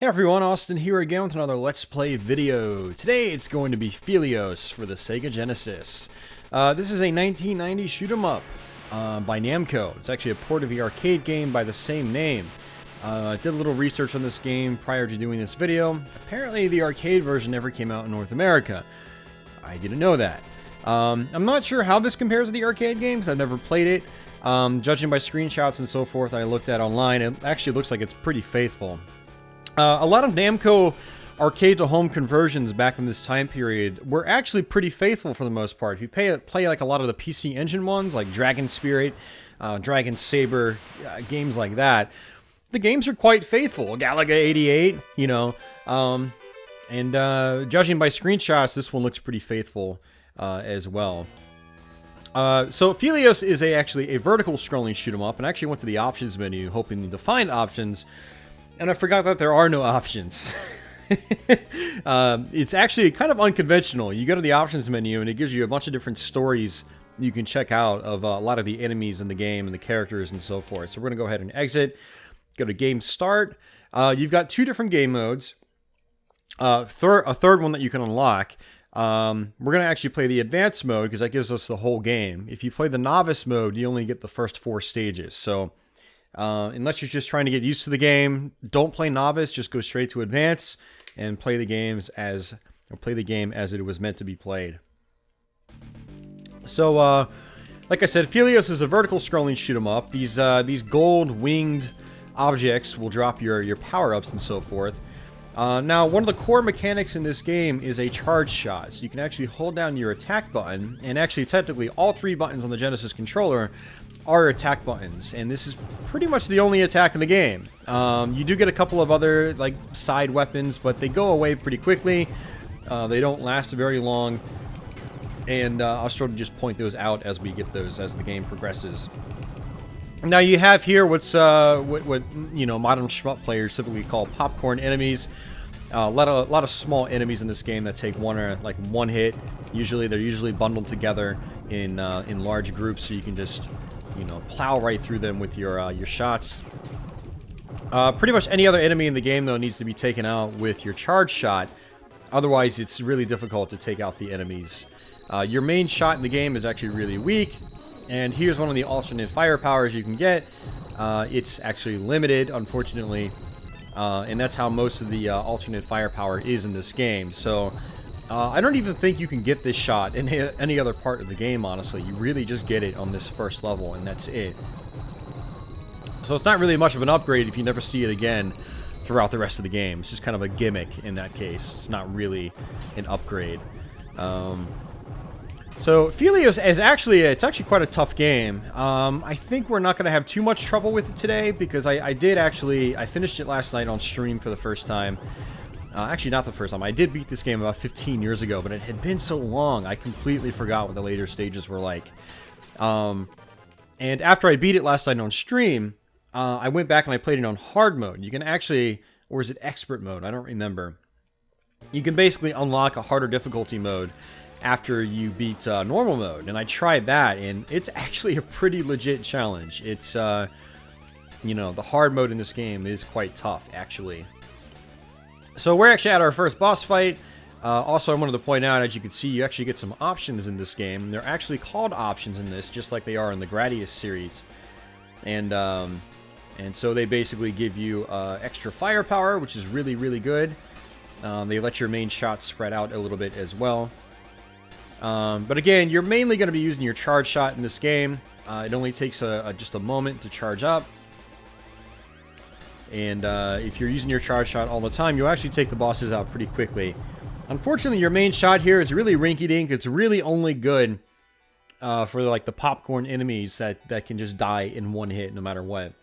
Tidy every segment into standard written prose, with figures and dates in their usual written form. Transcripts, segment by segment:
Hey everyone, Austin here again with another Let's Play video. Today it's going to be Phelios for the Sega Genesis. This is a 1990 shoot-'em-up by Namco. It's actually a port of the arcade game by the same name. I did a little research on this game prior to doing this video. Apparently the arcade version never came out in North America. I didn't know that. I'm not sure how this compares to the arcade games. I've never played it. Judging by screenshots and so forth I looked at online, it actually looks like it's pretty faithful. A lot of Namco arcade-to-home conversions back in this time period were actually pretty faithful for the most part. If you play like a lot of the PC Engine ones, like Dragon Spirit, Dragon Saber, games like that, the games are quite faithful. Galaga 88, you know, and judging by screenshots, this one looks pretty faithful as well. So Phelios is actually a vertical scrolling shoot-'em-up, and I actually went to the options menu hoping to find options. And I forgot that there are no options. It's actually kind of unconventional. You go to the options menu and it gives you a bunch of different stories you can check out of a lot of the enemies in the game and the characters and so forth. So we're going to go ahead and exit. Go to game start. You've got two different game modes. A third one that you can unlock. We're going to actually play the advanced mode because that gives us the whole game. If you play the novice mode, you only get the first 4 stages. So unless you're just trying to get used to the game, don't play novice. Just go straight to advance and play the game as it was meant to be played. So, like I said, Phelios is a vertical scrolling shoot 'em up. These gold winged objects will drop your power ups and so forth. Now, one of the core mechanics in this game is a charge shot. So you can actually hold down your attack button, and actually, technically, all 3 buttons on the Genesis controller are attack buttons, and this is pretty much the only attack in the game. You do get a couple of other like side weapons, but they go away pretty quickly. They don't last very long, and I'll sort of just point those out as we get those as the game progresses. Now you have here what you know, modern shmup players typically call popcorn enemies. A lot of small enemies in this game that take one hit. They're usually bundled together in large groups, so you can just, you know, plow right through them with your shots. Pretty much any other enemy in the game, though, needs to be taken out with your charge shot. Otherwise, it's really difficult to take out the enemies. Your main shot in the game is actually really weak, and here's one of the alternate firepowers you can get. It's actually limited, unfortunately, and that's how most of the alternate firepower is in this game. So I don't even think you can get this shot in any other part of the game, honestly. You really just get it on this first level, and that's it. So it's not really much of an upgrade if you never see it again throughout the rest of the game. It's just kind of a gimmick in that case. It's not really an upgrade. So Phelios is actually quite a tough game. I think we're not going to have too much trouble with it today because I finished it last night on stream for the first time. Actually, not the first time. I did beat this game about 15 years ago, but it had been so long, I completely forgot what the later stages were like. And after I beat it last night on stream, I went back and I played it on hard mode. You can actually, or is it expert mode? I don't remember. You can basically unlock a harder difficulty mode after you beat normal mode. And I tried that, and it's actually a pretty legit challenge. It's, you know, the hard mode in this game is quite tough, actually. So we're actually at our first boss fight. Also, I wanted to point out, as you can see, you actually get some options in this game. They're actually called options in this, just like they are in the Gradius series. And so they basically give you extra firepower, which is really, really good. They let your main shot spread out a little bit as well. But again, you're mainly going to be using your charge shot in this game. It only takes just a moment to charge up. And if you're using your charge shot all the time, you'll actually take the bosses out pretty quickly. Unfortunately, your main shot here is really rinky-dink. It's really only good for like the popcorn enemies that can just die in one hit no matter what.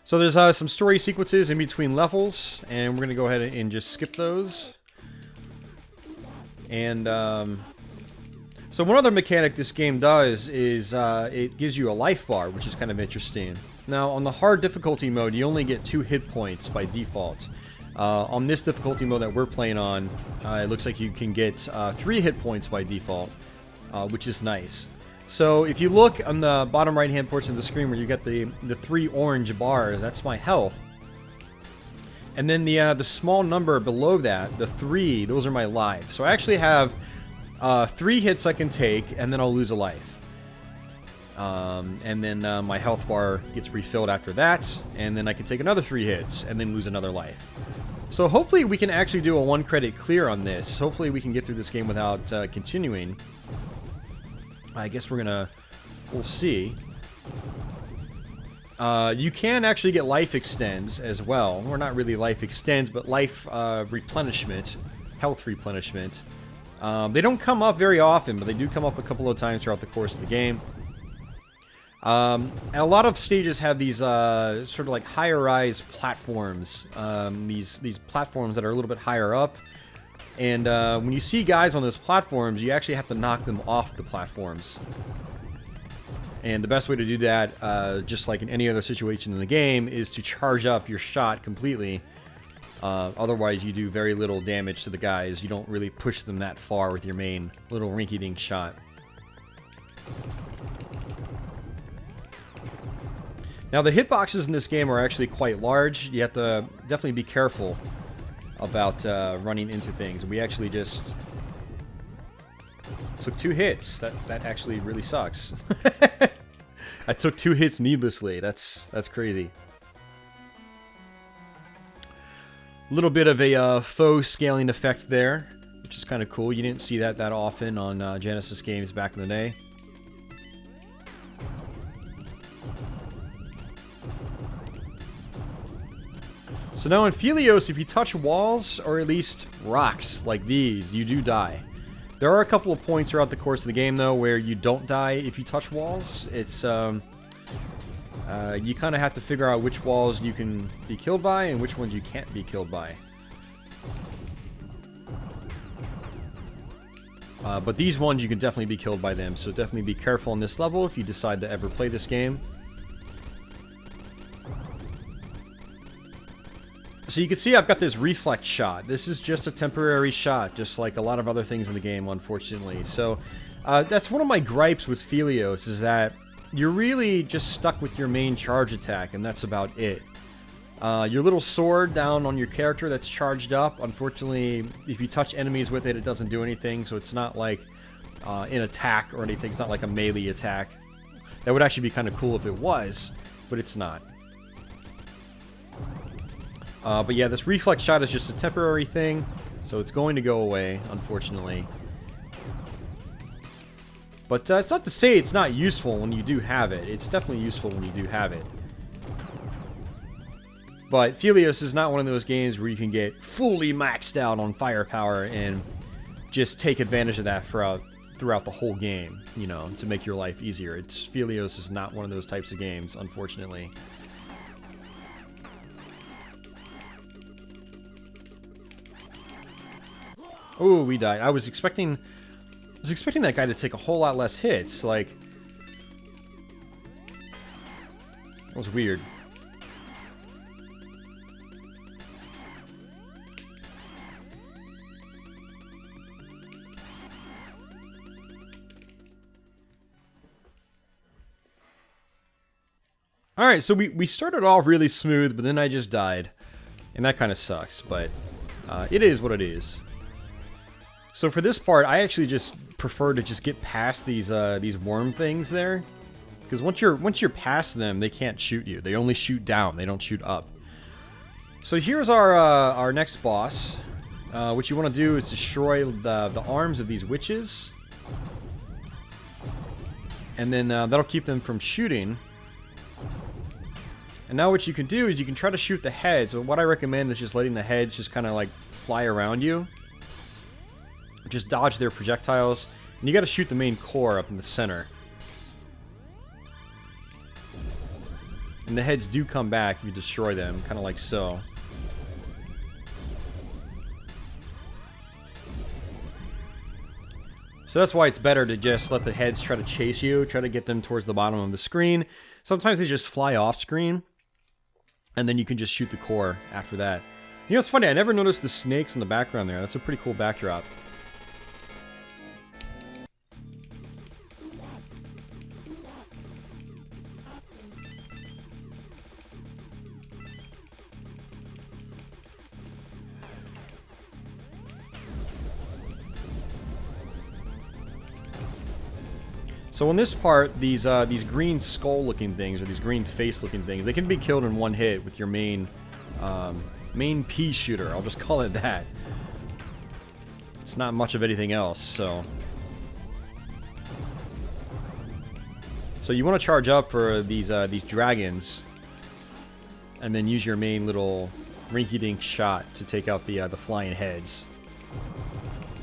So there's some story sequences in between levels, and we're going to go ahead and just skip those. And so one other mechanic this game does is it gives you a life bar, which is kind of interesting. Now, on the hard difficulty mode, you only get 2 hit points by default. On this difficulty mode that we're playing on, it looks like you can get 3 hit points by default, which is nice. So if you look on the bottom right hand portion of the screen where you get the 3 orange bars, that's my health. And then the small number below that, the 3, those are my lives. So I actually have 3 hits I can take, and then I'll lose a life. And then my health bar gets refilled after that, and then I can take another 3 hits, and then lose another life. So hopefully we can actually do a 1 credit clear on this. Hopefully we can get through this game without continuing. I guess we'll see. You can actually get life extends as well. Or not really life extends, but life replenishment, health replenishment. They don't come up very often, but they do come up a couple of times throughout the course of the game. And a lot of stages have these sort of like higher-rise platforms. These platforms that are a little bit higher up. And when you see guys on those platforms, you actually have to knock them off the platforms. And the best way to do that, just like in any other situation in the game, is to charge up your shot completely. Otherwise, you do very little damage to the guys. You don't really push them that far with your main little rinky-dink shot. Now, the hitboxes in this game are actually quite large. You have to definitely be careful about running into things. We actually just took 2 hits. That actually really sucks. I took 2 hits needlessly. That's crazy. A little bit of a faux scaling effect there, which is kind of cool. You didn't see that often on Genesis games back in the day. So now in Phelios, if you touch walls, or at least rocks like these, you do die. There are a couple of points throughout the course of the game, though, where you don't die if you touch walls. It's, you kind of have to figure out which walls you can be killed by and which ones you can't be killed by. But these ones, you can definitely be killed by them, so definitely be careful on this level if you decide to ever play this game. So you can see I've got this reflex shot. This is just a temporary shot, just like a lot of other things in the game, unfortunately. So that's one of my gripes with Phelios, is that you're really just stuck with your main charge attack, and that's about it. Your little sword down on your character that's charged up, unfortunately, if you touch enemies with it, it doesn't do anything, so it's not like an attack or anything. It's not like a melee attack. That would actually be kind of cool if it was, but it's not. But yeah, this reflex shot is just a temporary thing, so it's going to go away, unfortunately. But it's not to say it's not useful when you do have it. It's definitely useful when you do have it. But Phelios is not one of those games where you can get fully maxed out on firepower and just take advantage of that throughout the whole game, you know, to make your life easier. Phelios is not one of those types of games, unfortunately. Oh, we died. I was expecting that guy to take a whole lot less hits. Like, that was weird. Alright, so we started off really smooth, but then I just died. And that kind of sucks, but it is what it is. So for this part, I actually just prefer to just get past these worm things there, because once you're past them, they can't shoot you. They only shoot down. They don't shoot up. So here's our next boss. What you want to do is destroy the arms of these witches, and then that'll keep them from shooting. And now what you can do is you can try to shoot the heads. So what I recommend is just letting the heads just kind of like fly around you. Just dodge their projectiles, and you got to shoot the main core up in the center. And the heads do come back if you destroy them, kind of like so. So that's why it's better to just let the heads try to chase you, try to get them towards the bottom of the screen. Sometimes they just fly off screen, and then you can just shoot the core after that. You know, it's funny, I never noticed the snakes in the background there. That's a pretty cool backdrop. So in this part, these green skull-looking things, or these green face-looking things, they can be killed in one hit with your main pea shooter. I'll just call it that. It's not much of anything else, so... So you want to charge up for these dragons, and then use your main little rinky-dink shot to take out the flying heads.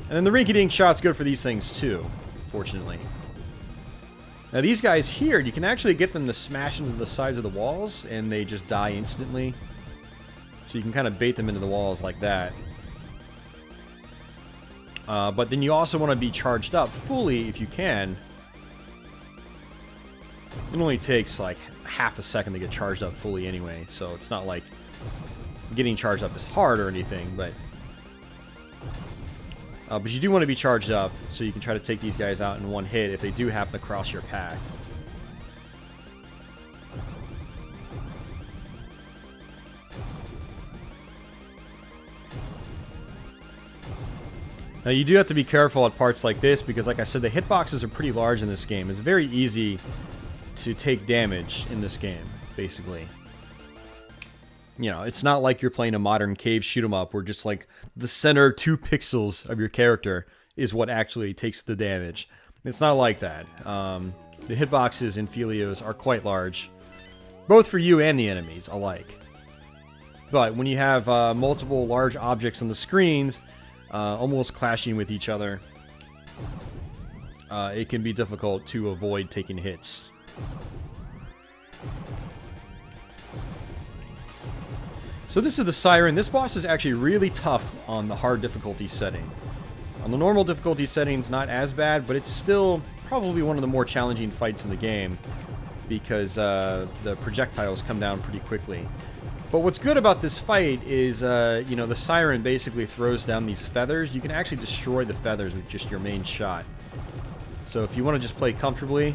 And then the rinky-dink shot's good for these things too, fortunately. Now these guys here, you can actually get them to smash into the sides of the walls, and they just die instantly. So you can kind of bait them into the walls like that. But then you also want to be charged up fully if you can. It only takes like half a second to get charged up fully anyway, so it's not like getting charged up is hard or anything, but you do want to be charged up so you can try to take these guys out in one hit if they do happen to cross your path. Now you do have to be careful at parts like this because, like I said, the hitboxes are pretty large in this game. It's very easy to take damage in this game, basically. You know, it's not like you're playing a modern cave shoot-'em-up where just like the center 2 pixels of your character is what actually takes the damage. It's not like that. The hitboxes in Phelios are quite large, both for you and the enemies alike. But when you have multiple large objects on the screens, almost clashing with each other, it can be difficult to avoid taking hits. So this is the Siren. This boss is actually really tough on the hard difficulty setting. On the normal difficulty settings, not as bad, but it's still probably one of the more challenging fights in the game because the projectiles come down pretty quickly. But what's good about this fight is, you know, the Siren basically throws down these feathers. You can actually destroy the feathers with just your main shot. So if you want to just play comfortably,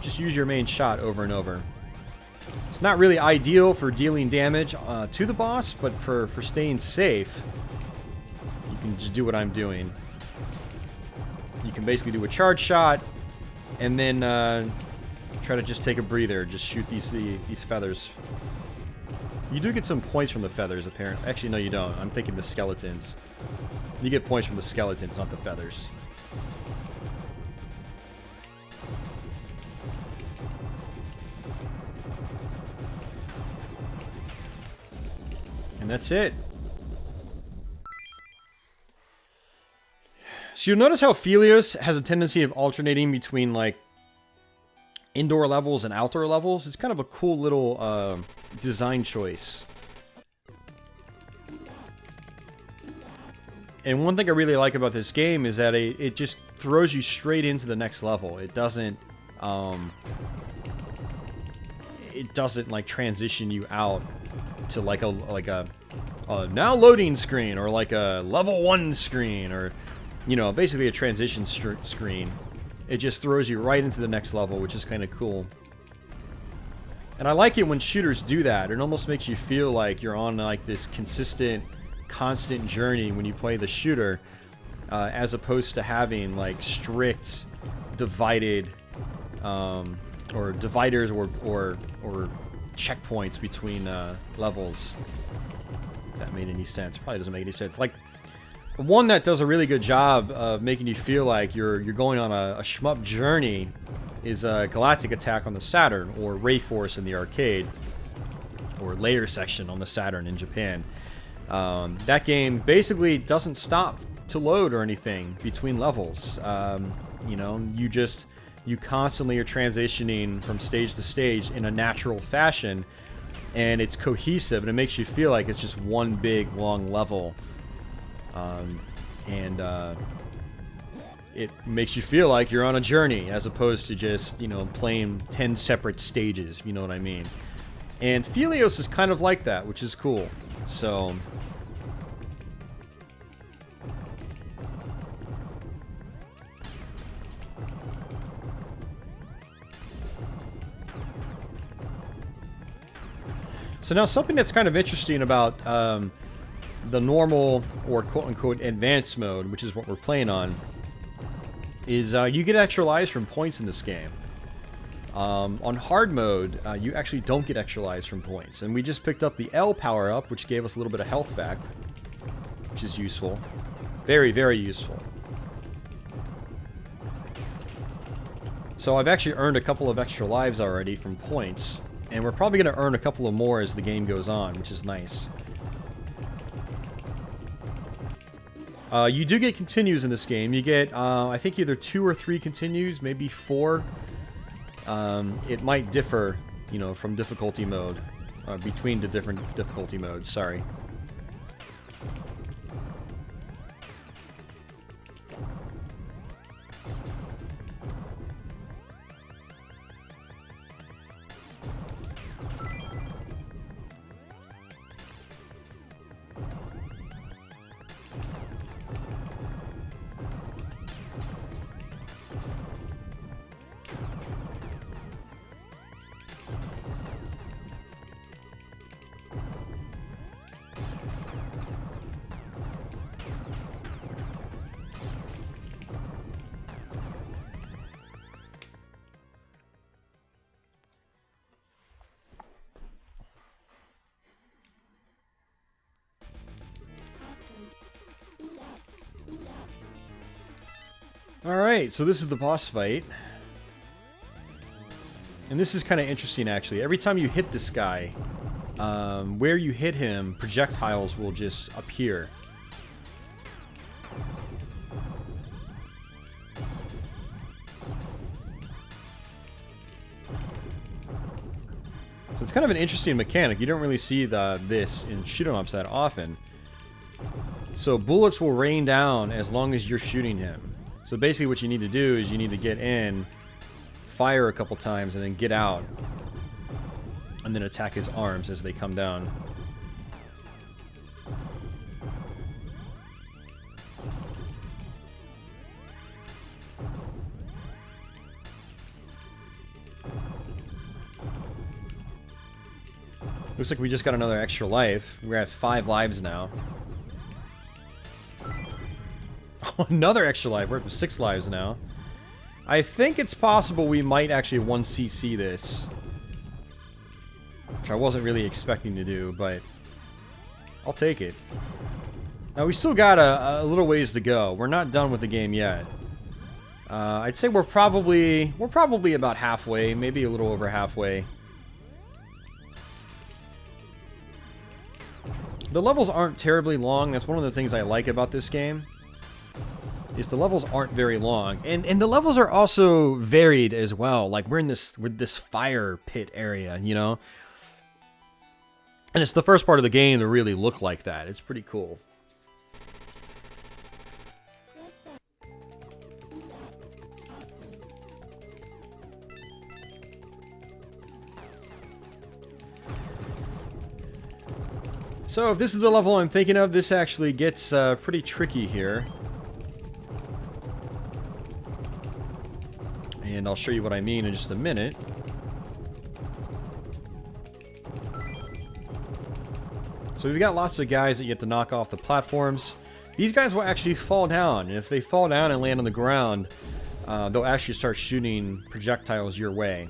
just use your main shot over and over. It's not really ideal for dealing damage to the boss, but for staying safe, you can just do what I'm doing. You can basically do a charge shot, and then try to just take a breather. Just shoot these feathers. You do get some points from the feathers, apparently. Actually, no, you don't. I'm thinking the skeletons. You get points from the skeletons, not the feathers. And that's it. So you'll notice how Phelios has a tendency of alternating between, like, indoor levels and outdoor levels. It's kind of a cool little design choice. And one thing I really like about this game is that it just throws you straight into the next level. It doesn't like transition you out to like a now loading screen or like a level 1 screen or, you know, basically a transition screen. It just throws you right into the next level, which is kind of cool. And I like it when shooters do that. It almost makes you feel like you're on like this consistent, constant journey when you play the shooter, as opposed to having like strict divided or dividers or checkpoints between levels. If that made any sense. Probably doesn't make any sense. Like, one that does a really good job of making you feel like you're going on a shmup journey is Galactic Attack on the Saturn, or Ray Force in the arcade, or Layer Section on the Saturn in Japan. That game basically doesn't stop to load or anything between levels. You know, you constantly are transitioning from stage to stage in a natural fashion, and it's cohesive, and it makes you feel like it's just one big, long level. It makes you feel like you're on a journey, as opposed to just, you know, playing 10 separate stages, if you know what I mean. And Phelios is kind of like that, which is cool. So now something that's kind of interesting about the normal, or quote-unquote advanced mode, which is what we're playing on, is you get extra lives from points in this game. On hard mode, you actually don't get extra lives from points. And we just picked up the L power-up, which gave us a little bit of health back, which is useful. Very, very useful. So I've actually earned a couple of extra lives already from points, and we're probably going to earn a couple of more as the game goes on, which is nice. You do get continues in this game. You get, I think, either 2 or 3 continues, maybe 4. It might differ, you know, from difficulty mode, between the different difficulty modes, sorry. Alright, so this is the boss fight. And this is kind of interesting, actually. Every time you hit this guy, where you hit him, projectiles will just appear. So it's kind of an interesting mechanic. You don't really see this in shoot-'em-ups that often. So bullets will rain down as long as you're shooting him. So basically what you need to do is you need to get in, fire a couple times, and then get out. And then attack his arms as they come down. Looks like we just got another extra life. We're at 5 lives now. Oh, another extra life. We're at 6 lives now. I think it's possible we might actually 1cc this. Which I wasn't really expecting to do, but I'll take it. Now, we still got a little ways to go. We're not done with the game yet. I'd say we're probably about halfway, maybe a little over halfway. The levels aren't terribly long. That's one of the things I like about this game. Is the levels aren't very long, and the levels are also varied as well. Like we're in this fire pit area, you know, and it's the first part of the game to really look like that. It's pretty cool. So if this is the level I'm thinking of, this actually gets pretty tricky here. And I'll show you what I mean in just a minute. So we've got lots of guys that you have to knock off the platforms. These guys will actually fall down, and if they fall down and land on the ground, they'll actually start shooting projectiles your way.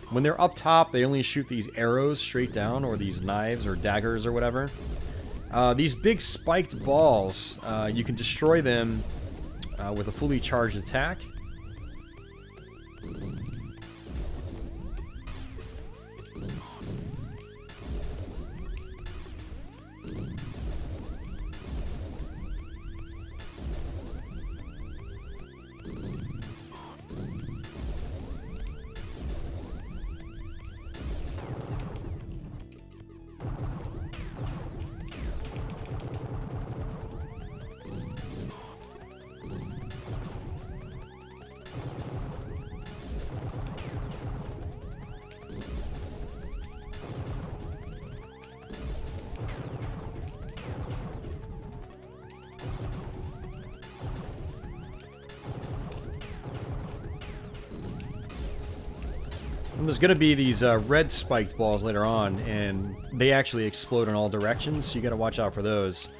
When they're up top, they only shoot these arrows straight down, or these knives or daggers or whatever. These big spiked balls, you can destroy them with a fully charged attack. And there's going to be these red spiked balls later on, and they actually explode in all directions, so you got to watch out for those.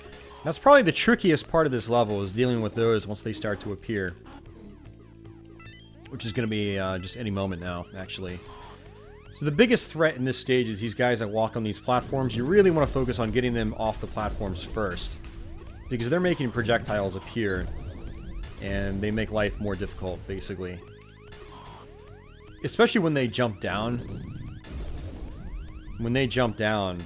That's probably the trickiest part of this level, is dealing with those once they start to appear. which is going to be just any moment now, actually. So the biggest threat in this stage is these guys that walk on these platforms. You really want to focus on getting them off the platforms first, because they're making projectiles appear, and they make life more difficult, basically. Especially when they jump down. When they jump down,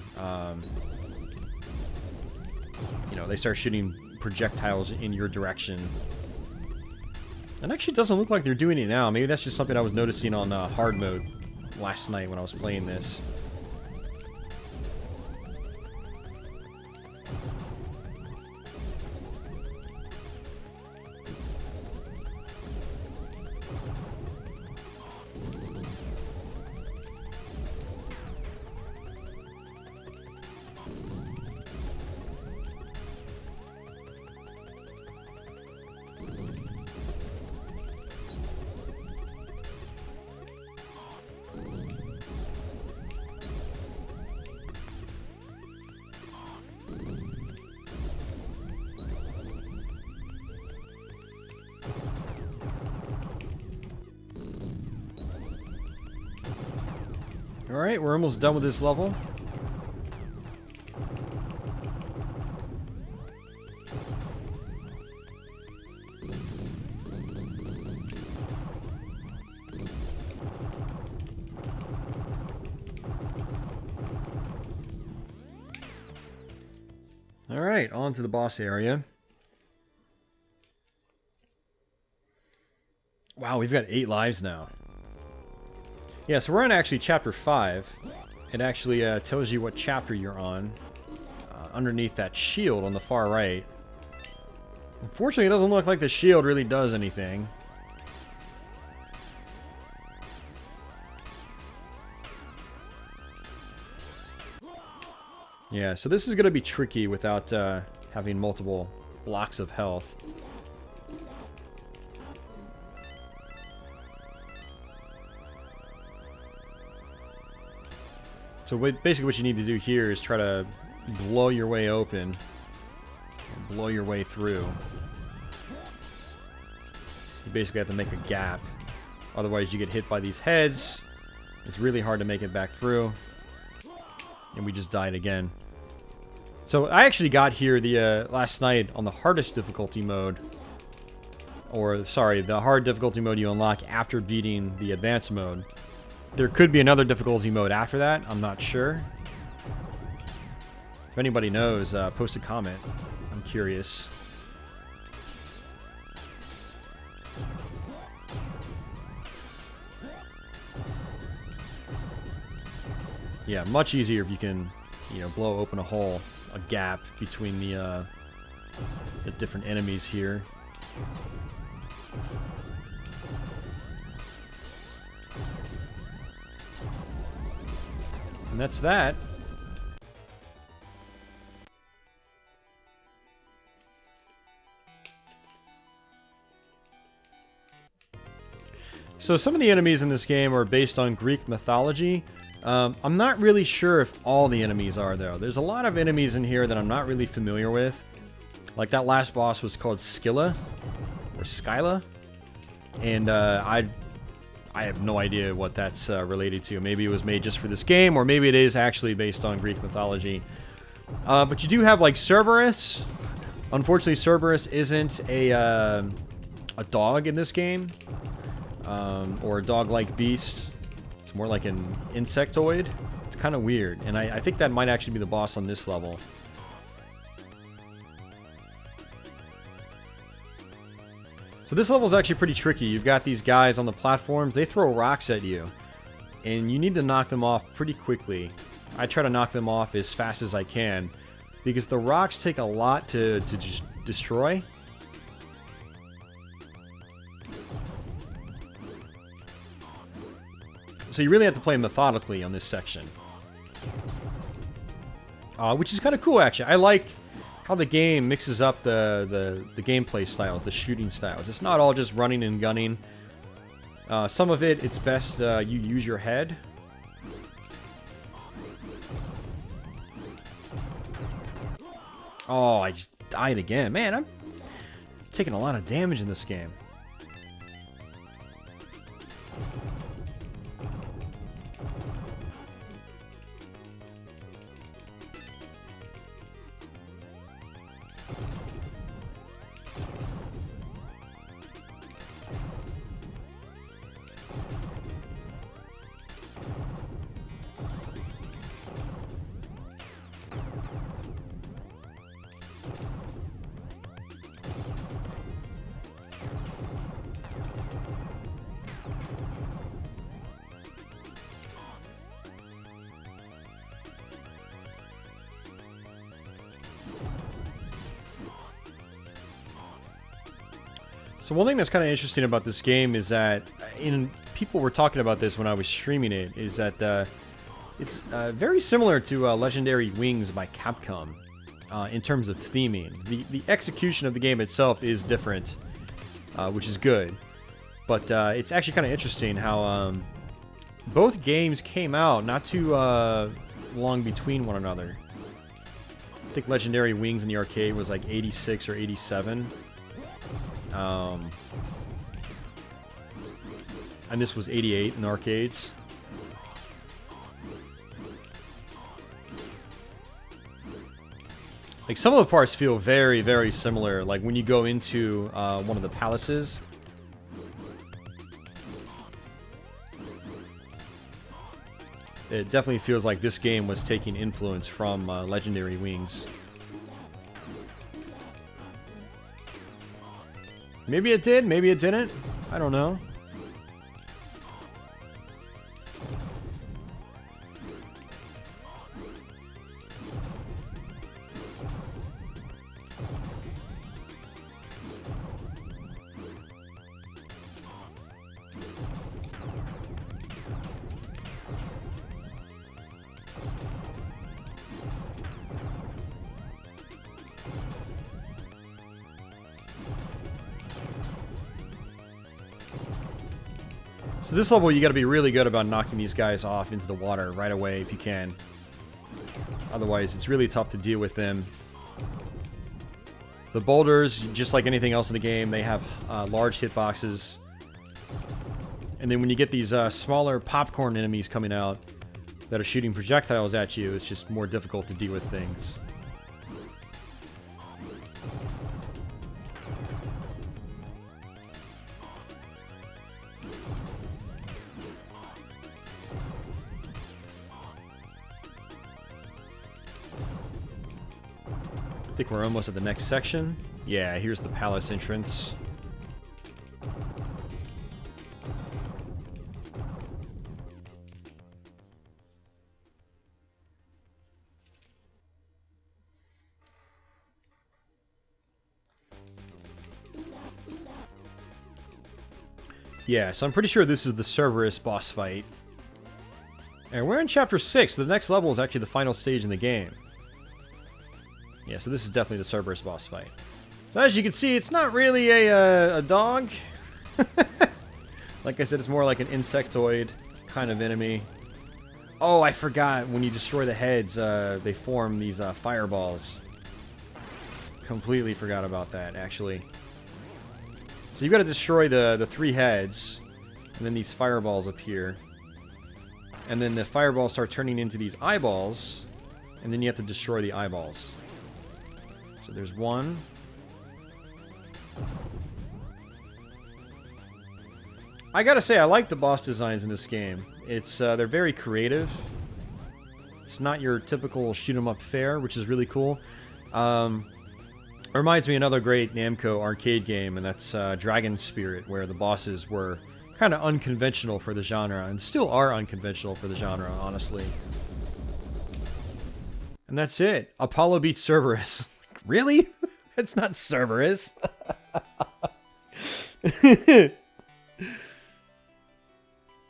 you know, they start shooting projectiles in your direction. And actually it doesn't look like they're doing it now. Maybe that's just something I was noticing on hard mode last night when I was playing this. Alright, we're almost done with this level. Alright, on to the boss area. Wow, we've got 8 lives now. Yeah, so we're on actually chapter 5. It actually tells you what chapter you're on underneath that shield on the far right. Unfortunately, it doesn't look like the shield really does anything. Yeah, so this is going to be tricky without having multiple blocks of health. So basically what you need to do here is try to blow your way open. Blow your way through. You basically have to make a gap. Otherwise you get hit by these heads. It's really hard to make it back through. And we just died again. So I actually got here the last night on the hardest difficulty mode. Or, sorry, the hard difficulty mode you unlock after beating the advanced mode. There could be another difficulty mode after that. I'm not sure. If anybody knows, post a comment. I'm curious. Yeah, much easier if you can, you know, blow open a hole, a gap between the different enemies here. And that's that. So some of the enemies in this game are based on Greek mythology. I'm not really sure if all the enemies are, though. There's a lot of enemies in here that I'm not really familiar with. Like that last boss was called Scylla, or Skyla. And I have no idea what that's related to. Maybe it was made just for this game, or maybe it is actually based on Greek mythology. But you do have, like, Cerberus. Unfortunately, Cerberus isn't a dog in this game. Or a dog-like beast. It's more like an insectoid. It's kind of weird. And I think that might actually be the boss on this level. So this level is actually pretty tricky. You've got these guys on the platforms. They throw rocks at you. And you need to knock them off pretty quickly. I try to knock them off as fast as I can. Because the rocks take a lot to just destroy. So you really have to play methodically on this section. Which is kind of cool, actually. I like how the game mixes up the gameplay styles, the shooting styles. It's not all just running and gunning. Some of it, it's best you use your head. Oh, I just died again. Man, I'm taking a lot of damage in this game. So one thing that's kind of interesting about this game is that, people were talking about this when I was streaming it, is that it's very similar to Legendary Wings by Capcom in terms of theming. The execution of the game itself is different, which is good. But it's actually kind of interesting how both games came out not too long between one another. I think Legendary Wings in the arcade was like 86 or 87. And this was 88 in arcades. Like, some of the parts feel very, very similar. Like, when you go into one of the palaces. It definitely feels like this game was taking influence from Legendary Wings. Maybe it did, maybe it didn't. I don't know. So this level, you got to be really good about knocking these guys off into the water right away if you can. Otherwise, it's really tough to deal with them. The boulders, just like anything else in the game, they have large hitboxes. And then when you get these smaller popcorn enemies coming out that are shooting projectiles at you, it's just more difficult to deal with things. I think we're almost at the next section. Yeah, here's the palace entrance. Yeah, so I'm pretty sure this is the Cerberus boss fight. And we're in Chapter 6, so the next level is actually the final stage in the game. Yeah, so this is definitely the Cerberus boss fight. So as you can see, it's not really a dog. Like I said, it's more like an insectoid kind of enemy. Oh, I forgot. When you destroy the heads, they form these fireballs. Completely forgot about that, actually. So you've got to destroy the 3 heads, and then these fireballs appear. And then the fireballs start turning into these eyeballs, and then you have to destroy the eyeballs. So there's one. I gotta say, I like the boss designs in this game. It's they're very creative. It's not your typical shoot 'em up fare, which is really cool. Reminds me of another great Namco arcade game, and that's Dragon Spirit, where the bosses were kind of unconventional for the genre, and still are unconventional for the genre, honestly. And that's it. Apollo beats Cerberus. Really? That's not Cerberus. If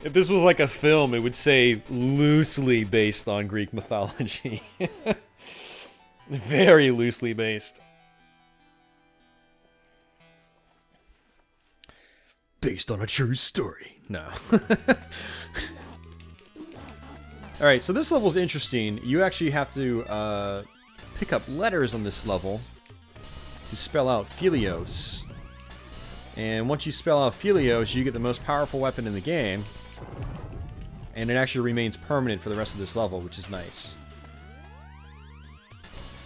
this was like a film, it would say loosely based on Greek mythology. Very loosely based. Based on a true story. No. Alright, so this level's interesting. You actually have to pick up letters on this level to spell out Phelios. And once you spell out Phelios, you get the most powerful weapon in the game. And it actually remains permanent for the rest of this level, which is nice.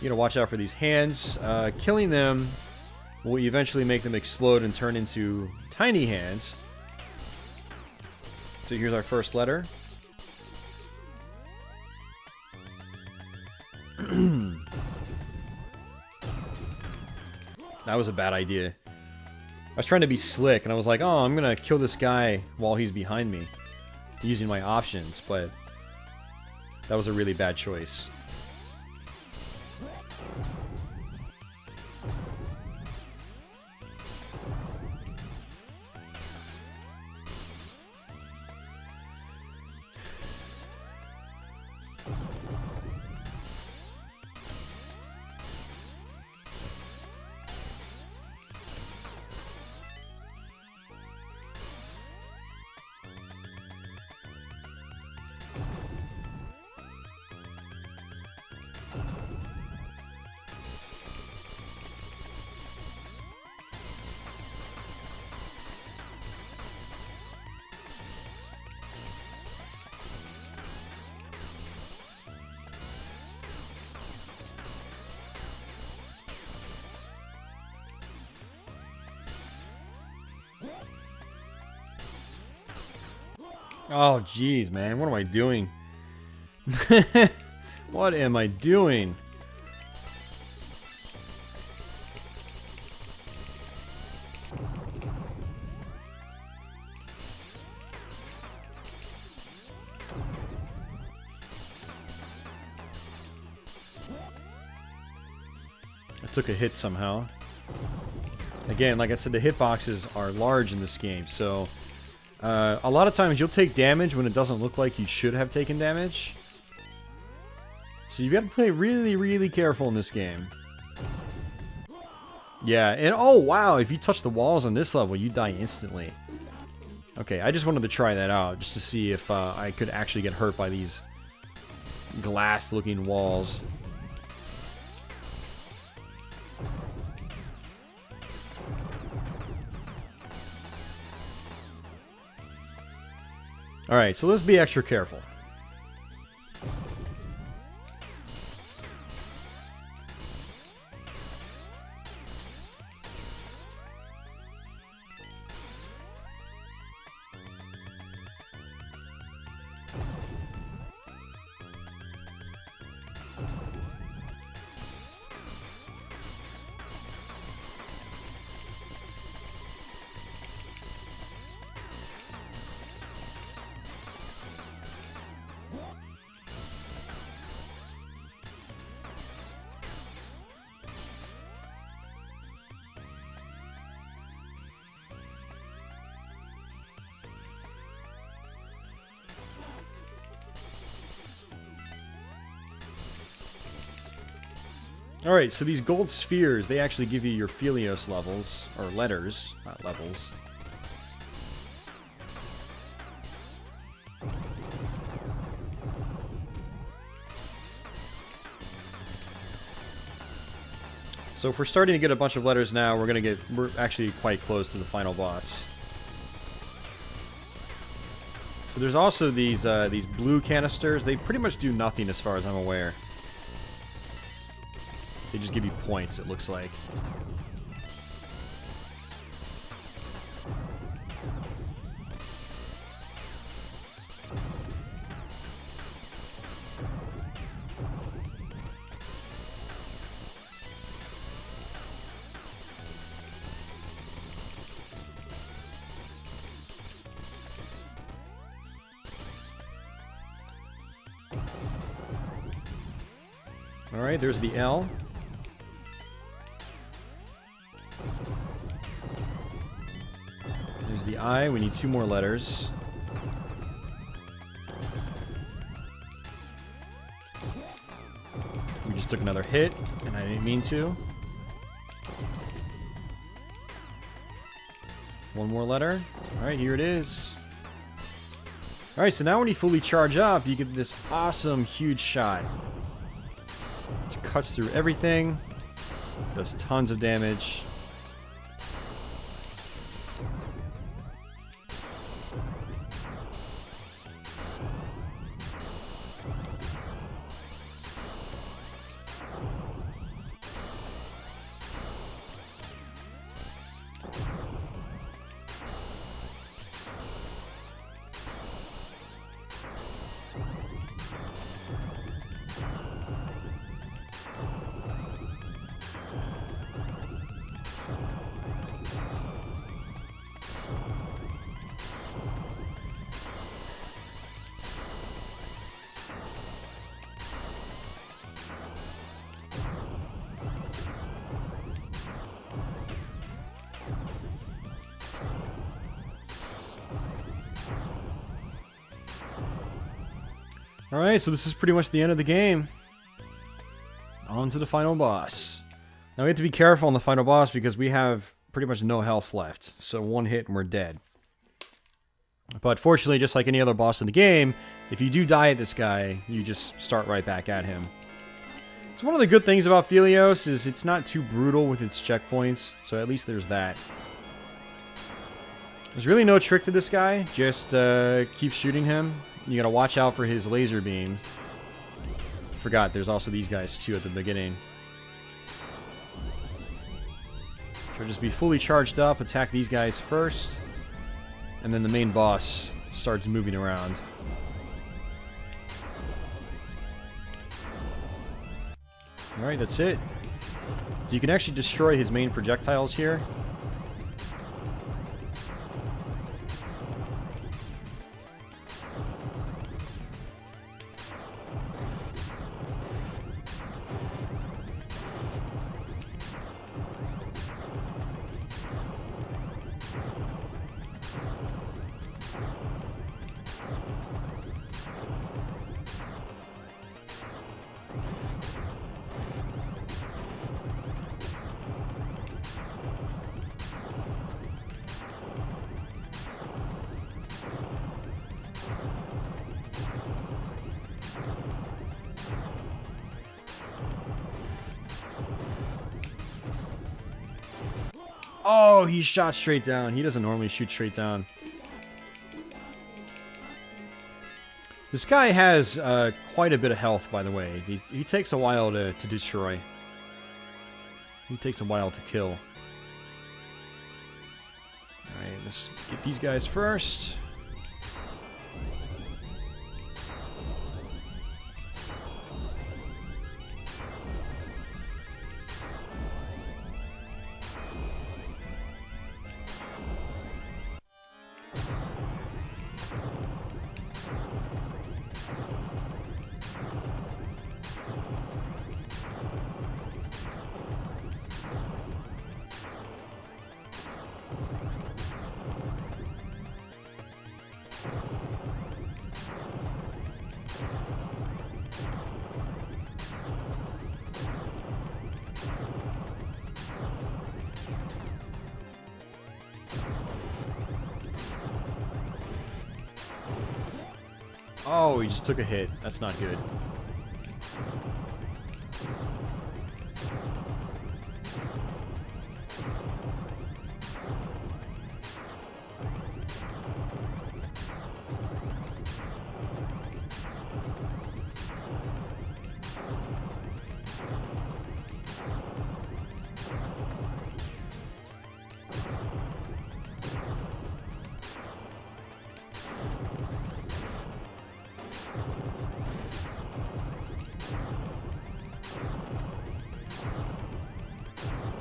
You gotta watch out for these hands. Killing them will eventually make them explode and turn into tiny hands. So here's our first letter. That was a bad idea. I was trying to be slick, and I was like, oh, I'm gonna kill this guy while he's behind me, using my options, but that was a really bad choice. Oh, jeez, man. What am I doing? What am I doing? I took a hit somehow. Again, like I said, the hitboxes are large in this game, so a lot of times you'll take damage when it doesn't look like you should have taken damage. So you've got to play really, really careful in this game. Yeah, and oh wow, if you touch the walls on this level, you die instantly. Okay, I just wanted to try that out, just to see if I could actually get hurt by these glass-looking walls. Alright, so let's be extra careful. Alright, so these gold spheres, they actually give you your Phelios levels, or letters, not levels. So if we're starting to get a bunch of letters now, we're actually quite close to the final boss. So there's also these blue canisters. They pretty much do nothing as far as I'm aware. They just give you points, it looks like. Alright, there's the L. There's the I. We need 2 more letters. We just took another hit, and I didn't mean to. 1 more letter. Alright, here it is. Alright, so now when you fully charge up, you get this awesome, huge shot. It cuts through everything. Does tons of damage. Alright, so this is pretty much the end of the game. On to the final boss. Now we have to be careful on the final boss because we have pretty much no health left. So 1 hit and we're dead. But fortunately, just like any other boss in the game, if you do die at this guy, you just start right back at him. So one of the good things about Phelios is it's not too brutal with its checkpoints, so at least there's that. There's really no trick to this guy, just keep shooting him. You gotta watch out for his laser beams. Forgot, there's also these guys too at the beginning. So just be fully charged up, attack these guys first, and then the main boss starts moving around. Alright, that's it. You can actually destroy his main projectiles here. Oh, he shot straight down. He doesn't normally shoot straight down. This guy has quite a bit of health, by the way. He takes a while to destroy. He takes a while to kill. Alright, let's get these guys first. Oh, he just took a hit. That's not good.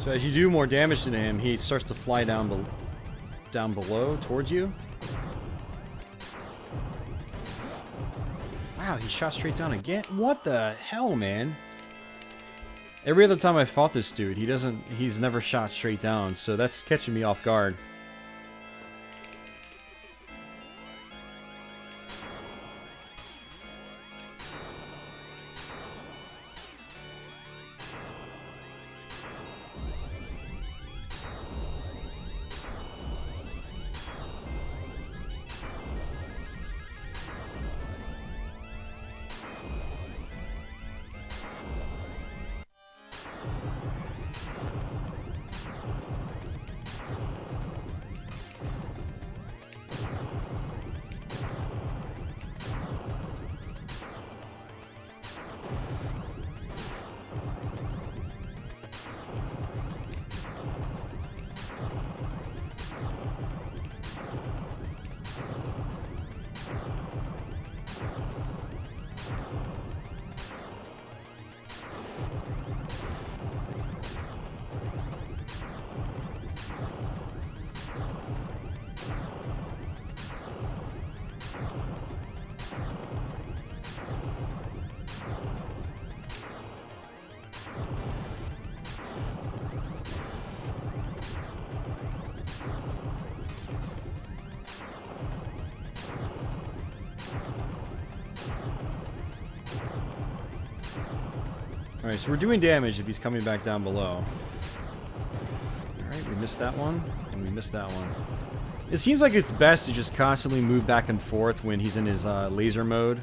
So as you do more damage to him, he starts to fly down below towards you. Wow, he shot straight down again. What the hell, man? Every other time I fought this dude, he's never shot straight down, so that's catching me off guard. Alright, so we're doing damage if he's coming back down below. Alright, we missed that one, and we missed that one. It seems like it's best to just constantly move back and forth when he's in his laser mode.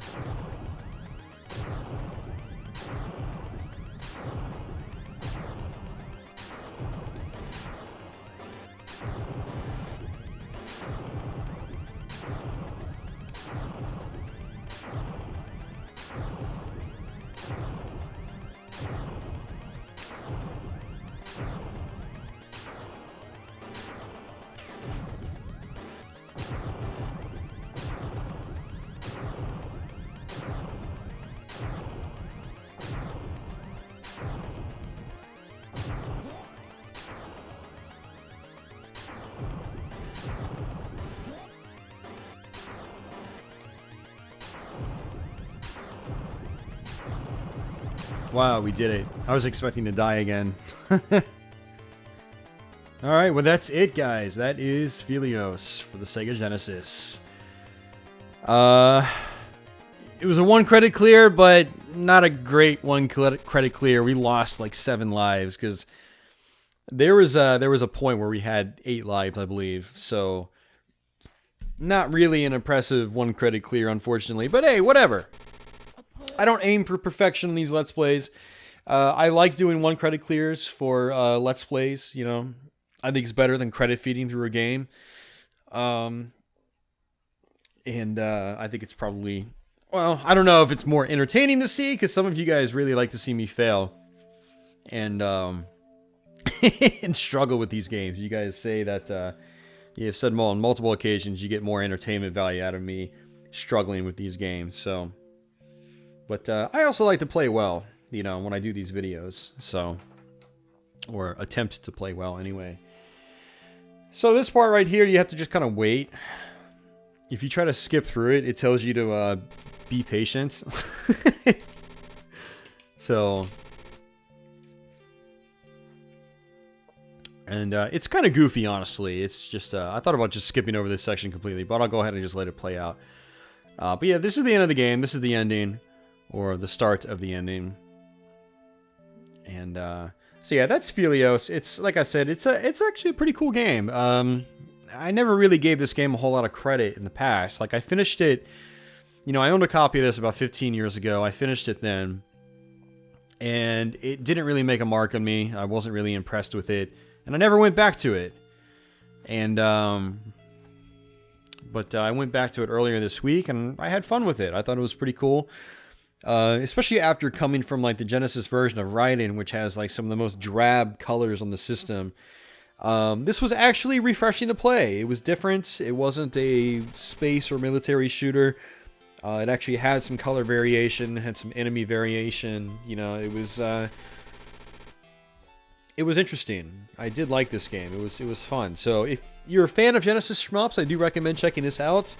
Wow, we did it. I was expecting to die again. Alright, well that's it, guys. That is Phelios for the Sega Genesis. It was a 1 credit clear, but not a great 1 credit clear. We lost like 7 lives, because there was a point where we had 8 lives, I believe. So, not really an impressive 1 credit clear, unfortunately. But hey, whatever. I don't aim for perfection in these Let's Plays. I like doing 1 credit clears for Let's Plays, you know. I think it's better than credit feeding through a game. And I think it's probably... Well, I don't know if it's more entertaining to see, because some of you guys really like to see me fail. And, and struggle with these games. You guys say that, you've said on multiple occasions, you get more entertainment value out of me struggling with these games, so... But, I also like to play well, you know, when I do these videos, so... Or attempt to play well, anyway. So this part right here, you have to just kind of wait. If you try to skip through it, it tells you to be patient. So, and it's kind of goofy, honestly. It's just I thought about just skipping over this section completely, but I'll go ahead and just let it play out. But yeah, this is the end of the game. This is the ending, or the start of the ending. And so yeah, that's Phelios. It's, like I said, it's actually a pretty cool game. I never really gave this game a whole lot of credit in the past. Like, I finished it, you know, I owned a copy of this about 15 years ago. I finished it then, and it didn't really make a mark on me. I wasn't really impressed with it, and I never went back to it. And, but I went back to it earlier this week, and I had fun with it. I thought it was pretty cool. Especially after coming from, like, the Genesis version of Raiden, which has, like, some of the most drab colors on the system. This was actually refreshing to play. It was different. It wasn't a space or military shooter. It actually had some color variation, had some enemy variation. You know, it was interesting. I did like this game. It was fun. So if you're a fan of Genesis shmups, I do recommend checking this out.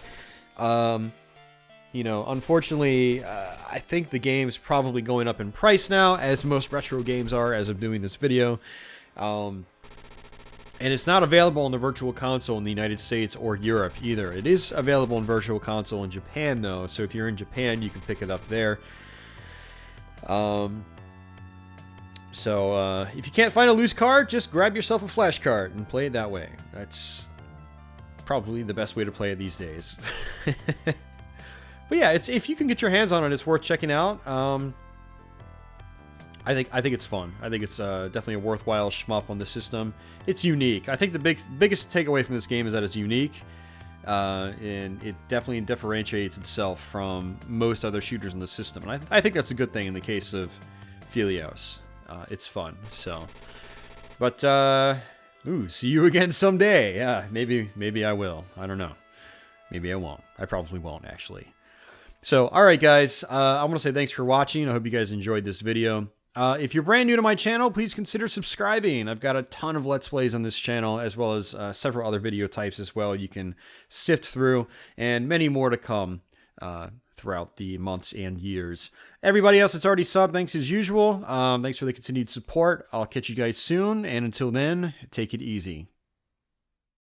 You know, unfortunately, I think the game's probably going up in price now, as most retro games are as of doing this video. And it's not available on the Virtual Console in the United States or Europe either. It is available in Virtual Console in Japan, though, so if you're in Japan, you can pick it up there. So, if you can't find a loose card, just grab yourself a flash card and play it that way. That's probably the best way to play it these days. But yeah, if you can get your hands on it, it's worth checking out. I think it's fun. I think it's definitely a worthwhile shmup on the system. It's unique. I think the biggest takeaway from this game is that it's unique, and it definitely differentiates itself from most other shooters in the system. And I think that's a good thing in the case of Phelios. It's fun. So, but see you again someday. Yeah, maybe I will. I don't know. Maybe I won't. I probably won't, actually. So, alright guys, I want to say thanks for watching. I hope you guys enjoyed this video. If you're brand new to my channel, please consider subscribing. I've got a ton of Let's Plays on this channel, as well as several other video types as well you can sift through, and many more to come throughout the months and years. Everybody else that's already subbed, thanks as usual. Thanks for the continued support. I'll catch you guys soon, and until then, take it easy.